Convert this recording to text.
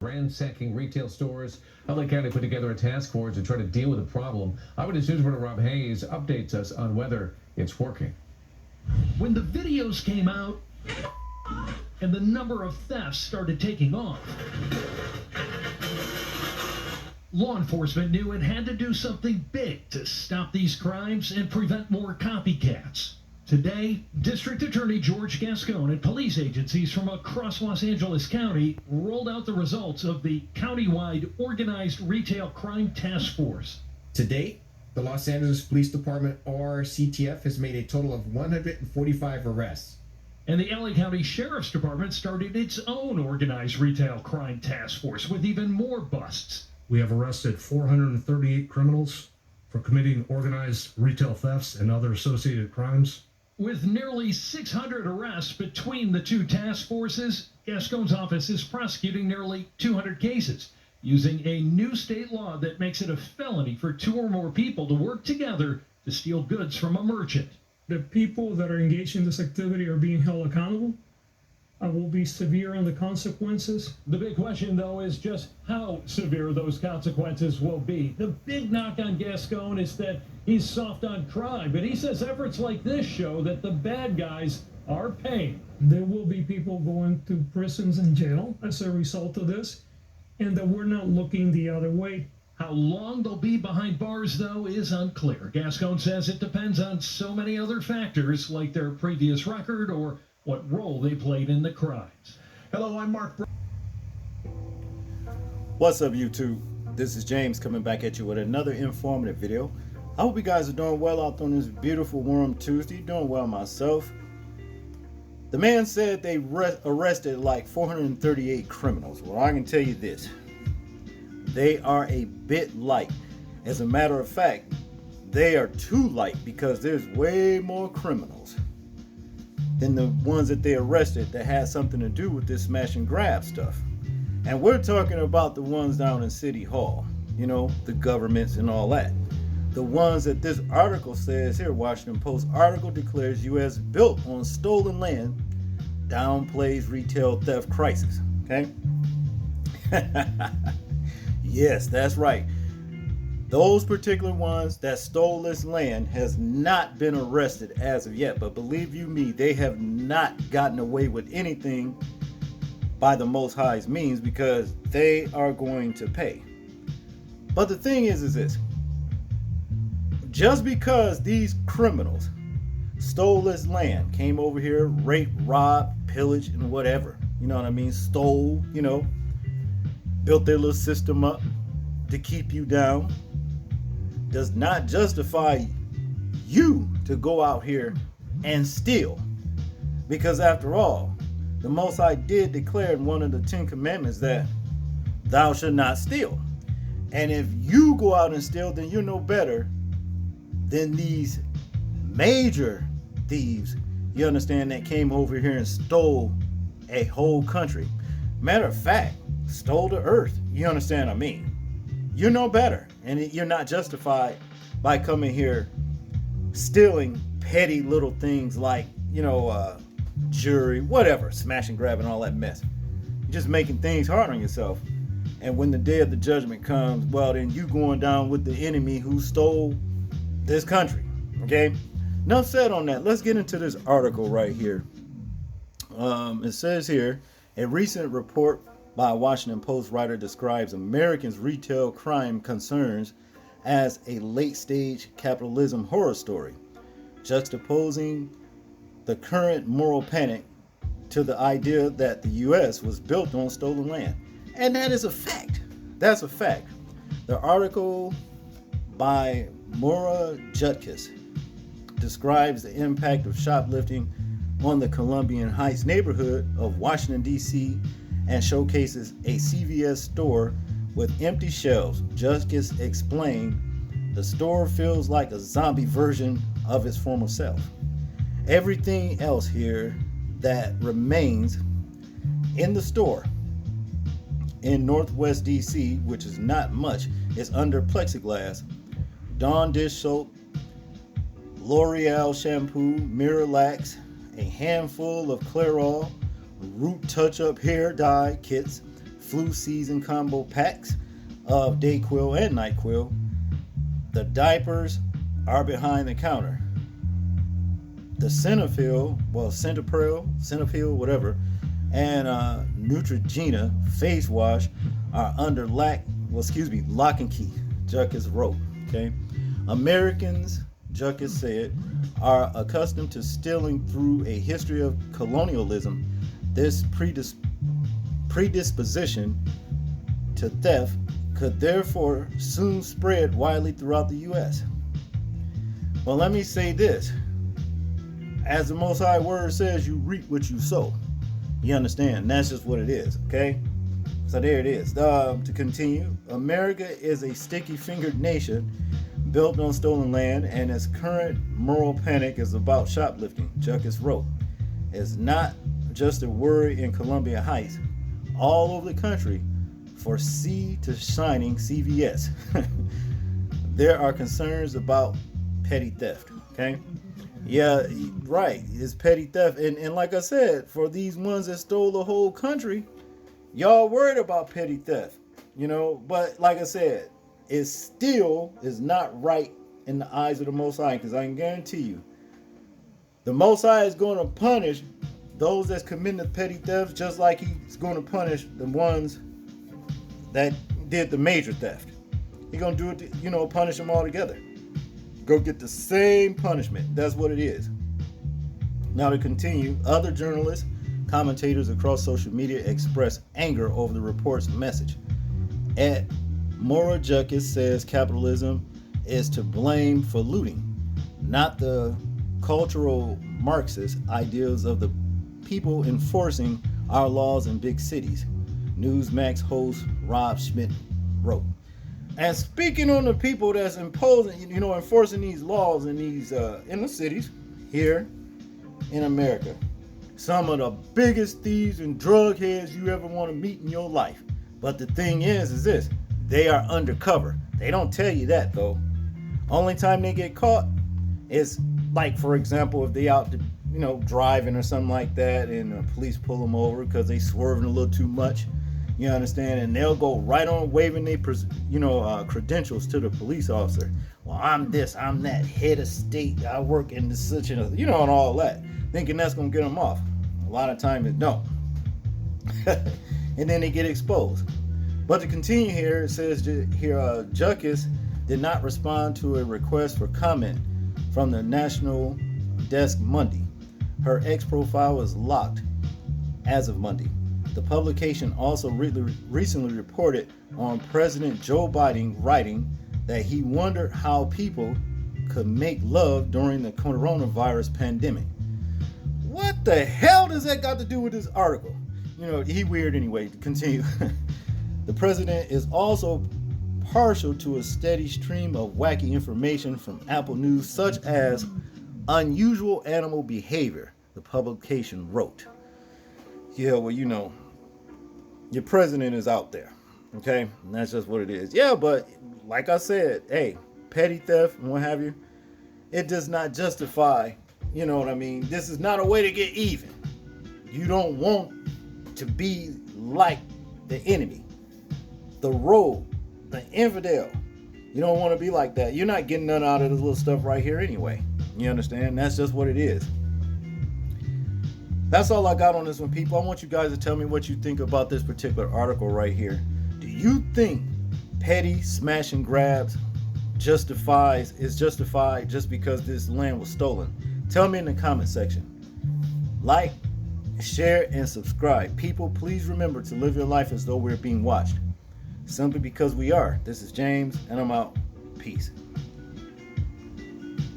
ransacking retail stores. LA County put together a task force to try to deal with the problem. Eyewitness News reporter Rob Hayes updates us on whether it's working. When the videos came out and the number of thefts started taking off, law enforcement knew it had to do something big to stop these crimes and prevent more copycats. Today, District Attorney George Gascon and police agencies from across Los Angeles County rolled out the results of the countywide Organized Retail Crime Task Force. To date, the Los Angeles Police Department, or CTF, has made a total of 145 arrests. And the LA County Sheriff's Department started its own Organized Retail Crime Task Force with even more busts. We have arrested 438 criminals for committing organized retail thefts and other associated crimes. With nearly 600 arrests between the two task forces, Gascon's office is prosecuting nearly 200 cases, using a new state law that makes it a felony for two or more people to work together to steal goods from a merchant. The people that are engaged in this activity are being held accountable. Will be severe on the consequences. The big question, though, is just how severe those consequences will be. The big knock on Gascon is that he's soft on crime, but he says efforts like this show that the bad guys are paying. There will be people going to prisons and jail as a result of this, and that we're not looking the other way. How long they'll be behind bars, though, is unclear. Gascon says it depends on so many other factors, like their previous record or what role they played in the crimes. Hello, I'm Mark. What's up, YouTube? This is James coming back at you with another informative video. I hope you guys are doing well out on this beautiful warm Tuesday. Doing well myself. The man said they arrested like 438 criminals. Well, I can tell you this. They are a bit light. As a matter of fact, they are too light because there's way more criminals than the ones that they arrested that had something to do with this smash and grab stuff. And we're talking about the ones down in City Hall, you know, the governments and all that. The ones that this article says here, Wash.Post article declares U.S. built on stolen land downplays retail theft crisis. Okay? Yes, that's right. Those particular ones that stole this land has not been arrested as of yet. But believe you me, they have not gotten away with anything by the Most High's means because they are going to pay. But the thing is this. Just because these criminals stole this land, came over here, raped, robbed, pillaged, and whatever, you know what I mean, stole, you know, built their little system up to keep you down, does not justify you to go out here and steal. Because after all, the Most High did declare in one of the 10 commandments that thou shalt not steal. And if you go out and steal, then you're no better than these major thieves, you understand, that came over here and stole a whole country. Matter of fact, stole the earth. You understand what I mean? You're no better, and you're not justified by coming here stealing petty little things like, you know, jewelry, whatever, smash and grab and all that mess. You're just making things hard on yourself. And when the day of the judgment comes, well, then you going down with the enemy who stole this country. Okay? Enough said on that. Let's get into this article right here. It says here, a recent report by a Washington Post writer describes Americans' retail crime concerns as a late-stage capitalism horror story, juxtaposing the current moral panic to the idea that the U.S. was built on stolen land. And that is a fact. That's a fact. The article by Maura Jutkis describes the impact of shoplifting on the Columbian Heights neighborhood of Washington, D.C., and showcases a CVS store with empty shelves. Jutkis explained, the store feels like a zombie version of its former self. Everything else here that remains in the store in Northwest DC, which is not much, is under plexiglass. Dawn dish soap, L'Oreal shampoo, Miralax, a handful of Clairol, root touch-up hair dye kits, flu season combo packs of Dayquil and NyQuil. The diapers are behind the counter. The Centipil, whatever, and Neutrogena face wash are under lock and key. Juckus wrote. Okay, Americans, Juckus said, are accustomed to stealing through a history of colonialism. This predisposition to theft could therefore soon spread widely throughout the U.S. Well, let me say this. As the Most High Word says, you reap what you sow. You understand? That's just what it is, okay? So there it is. To continue, America is a sticky-fingered nation built on stolen land, and its current moral panic is about shoplifting, Juckus wrote. It's not just a worry in Columbia Heights. All over the country, for sea to shining CVS, there are concerns about petty theft, okay? Yeah, right. It's petty theft. And like I said, for these ones that stole the whole country, y'all worried about petty theft, But like I said, it still is not right in the eyes of the Most High, because I can guarantee you, the Most High is going to punish those that's committing the petty theft just like he's going to punish the ones that did the major theft. He's going to do it, punish them all together. Go get the same punishment. That's what it is. Now to continue, other journalists, commentators across social media express anger over the report's message. At Mora Juckus says capitalism is to blame for looting, not the cultural Marxist ideals of the people enforcing our laws in big cities. Newsmax host Rob Schmidt wrote. And speaking on the people that's enforcing these laws in these in the cities here in America, some of the biggest thieves and drug heads you ever want to meet in your life. But the thing is this: they are undercover. They don't tell you that though. Only time they get caught is, like, for example, if they out driving or something like that, and the police pull them over because they swerving a little too much. You understand? And they'll go right on waving their, credentials to the police officer. Well, I'm this, I'm that, head of state, I work in this, such and, and all that. Thinking that's going to get them off. A lot of times it don't. And then they get exposed. But to continue here, it says here, Juckus did not respond to a request for comment from the National Desk Monday. Her X profile was locked as of Monday. The publication also recently reported on President Joe Biden writing that he wondered how people could make love during the coronavirus pandemic. What the hell does that got to do with this article? He weird anyway. To continue. The president is also partial to a steady stream of wacky information from Apple News, such as unusual animal behavior, the publication wrote. Yeah, well, your president is out there, okay? And that's just what it is. Yeah, but like I said, hey, petty theft and what have you, it does not justify, you know what I mean? This is not a way to get even. You don't want to be like the enemy, the rogue, the infidel. You don't want to be like that. You're not getting none out of this little stuff right here anyway. You understand? That's just what it is. That's all I got on this one, people. I want you guys to tell me what you think about this particular article right here. Do you think petty smash and grabs is justified just because this land was stolen? Tell me in the comment section. Like, share, and subscribe. People, please remember to live your life as though we're being watched. Simply because we are. This is James, and I'm out. Peace.